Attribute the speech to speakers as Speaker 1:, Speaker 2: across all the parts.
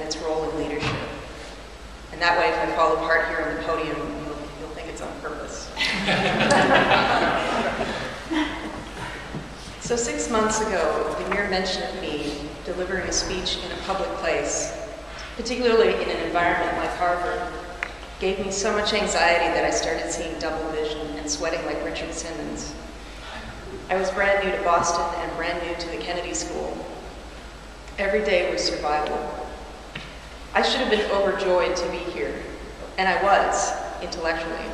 Speaker 1: its role in leadership. And that way, if I fall apart here on the podium, you'll think it's on purpose. So 6 months ago, the mere mention of me delivering a speech in a public place, particularly in an environment like Harvard, gave me so much anxiety that I started seeing double vision and sweating like Richard Simmons. I was brand new to Boston and brand new to the Kennedy School. Every day was survival. I should have been overjoyed to be here, and I was, intellectually.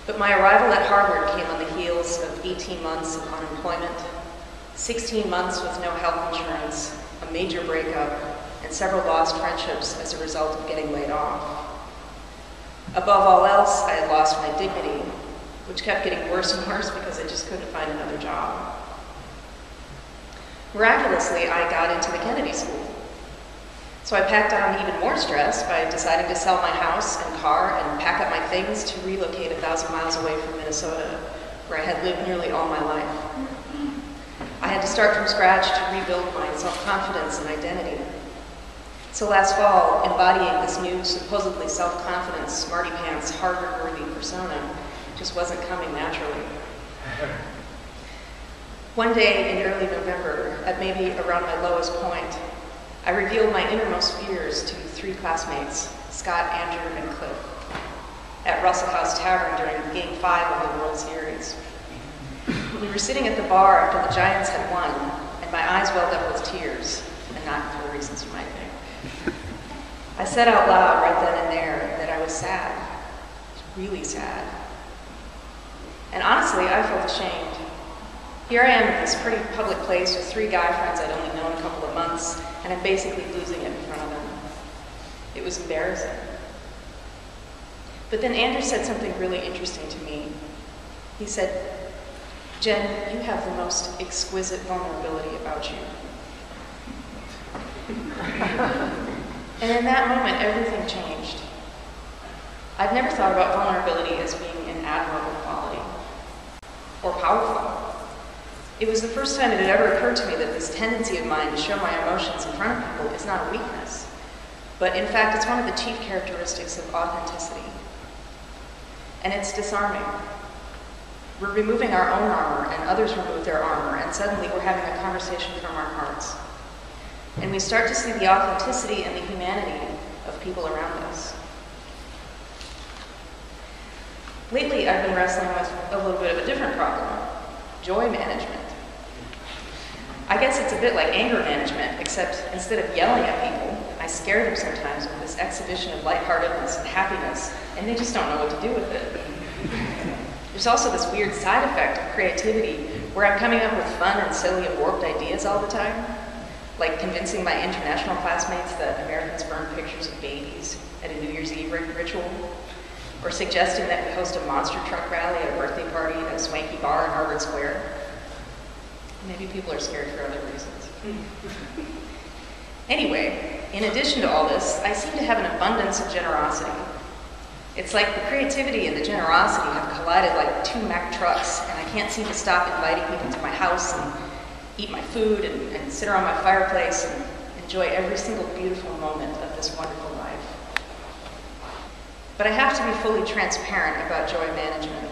Speaker 1: But my arrival at Harvard came on the heels of 18 months of unemployment, 16 months with no health insurance, a major breakup, and several lost friendships as a result of getting laid off. Above all else, I had lost my dignity, which kept getting worse and worse because I just couldn't find another job. Miraculously, I got into the Kennedy School. So I packed on even more stress by deciding to sell my house and car and pack up my things to relocate 1,000 miles away from Minnesota, where I had lived nearly all my life. I had to start from scratch to rebuild my self-confidence and identity. So last fall, embodying this new, supposedly self-confident, smarty-pants, Harvard-worthy persona just wasn't coming naturally. One day in early November, at maybe around my lowest point, I revealed my innermost fears to 3 classmates, Scott, Andrew, and Cliff, at Russell House Tavern during Game 5 of the World Series. We were sitting at the bar after the Giants had won, and my eyes welled up with tears, and not for the reasons you might think. I said out loud right then and there that I was sad, really sad. And honestly, I felt ashamed. Here I am in this pretty public place with 3 guy friends I'd only known a couple of months, and I'm basically losing it in front of them. It was embarrassing. But then Andrew said something really interesting to me. He said, "Jen, you have the most exquisite vulnerability about you." And in that moment, everything changed. I'd never thought about vulnerability as being an admirable quality or powerful. It was the first time it had ever occurred to me that this tendency of mine to show my emotions in front of people is not a weakness, but in fact, it's one of the chief characteristics of authenticity. And it's disarming. We're removing our own armor, and others remove their armor, and suddenly we're having a conversation from our hearts. And we start to see the authenticity and the humanity of people around us. Lately, I've been wrestling with a little bit of a different problem, joy management. I guess it's a bit like anger management, except instead of yelling at people, I scare them sometimes with this exhibition of lightheartedness and happiness, and they just don't know what to do with it. There's also this weird side effect of creativity where I'm coming up with fun and silly and warped ideas all the time, like convincing my international classmates that Americans burn pictures of babies at a New Year's Eve ritual, or suggesting that we host a monster truck rally at a birthday party at a swanky bar in Harvard Square. Maybe people are scared for other reasons. Anyway, in addition to all this, I seem to have an abundance of generosity. It's like the creativity and the generosity have collided like 2 Mack trucks, and I can't seem to stop inviting people to my house and eat my food and sit around my fireplace and enjoy every single beautiful moment of this wonderful life. But I have to be fully transparent about joy management.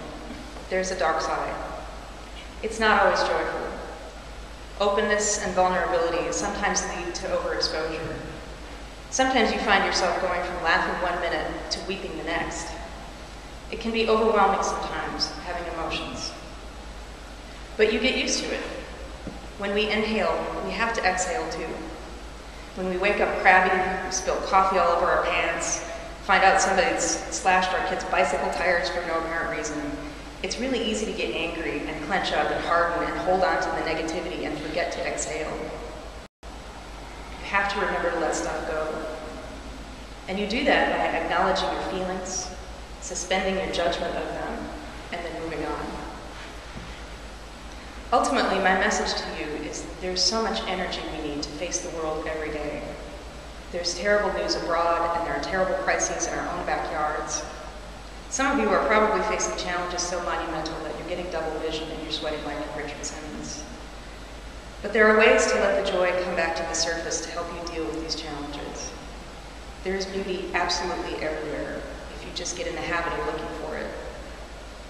Speaker 1: There's a dark side. It's not always joyful. Openness and vulnerability sometimes lead to overexposure. Sometimes you find yourself going from laughing 1 minute to weeping the next. It can be overwhelming sometimes, having emotions. But you get used to it. When we inhale, we have to exhale too. When we wake up crabby, we spill coffee all over our pants, find out somebody's slashed our kids' bicycle tires for no apparent reason, it's really easy to get angry and clench up and harden and hold on to the negativity and forget to exhale. You have to remember to let stuff go. And you do that by acknowledging your feelings, suspending your judgment of them, and then moving on. Ultimately, my message to you is that there's so much energy we need to face the world every day. There's terrible news abroad, and there are terrible crises in our own backyards. Some of you are probably facing challenges so monumental that you're getting double vision and you're sweating like Richard Simmons. But there are ways to let the joy come back to the surface to help you deal with these challenges. There is beauty absolutely everywhere if you just get in the habit of looking for it.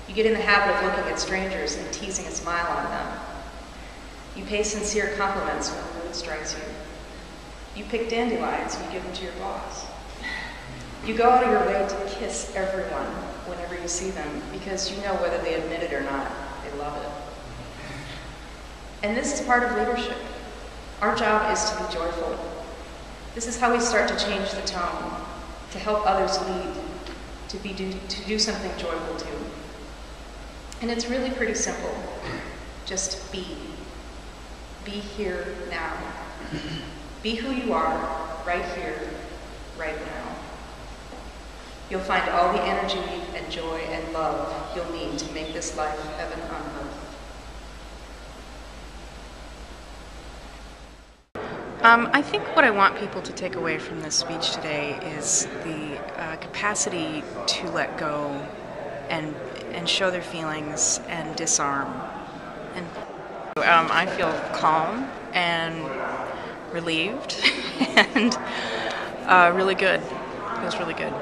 Speaker 1: You get in the habit of looking at strangers and teasing a smile on them. You pay sincere compliments when the mood strikes you. You pick dandelions and you give them to your boss. You go out of your way to kiss everyone whenever you see them because you know whether they admit it or not, they love it. And this is part of leadership. Our job is to be joyful. This is how we start to change the tone, to help others lead, to do something joyful too. And it's really pretty simple. Just be. Be here now. Be who you are, right here, right now. You'll find all the energy and joy and love you'll need to make this life heaven on earth. I think what I want people to take away from this speech today is the capacity to let go and show their feelings and disarm. And I feel calm and relieved and really good. Feels really good.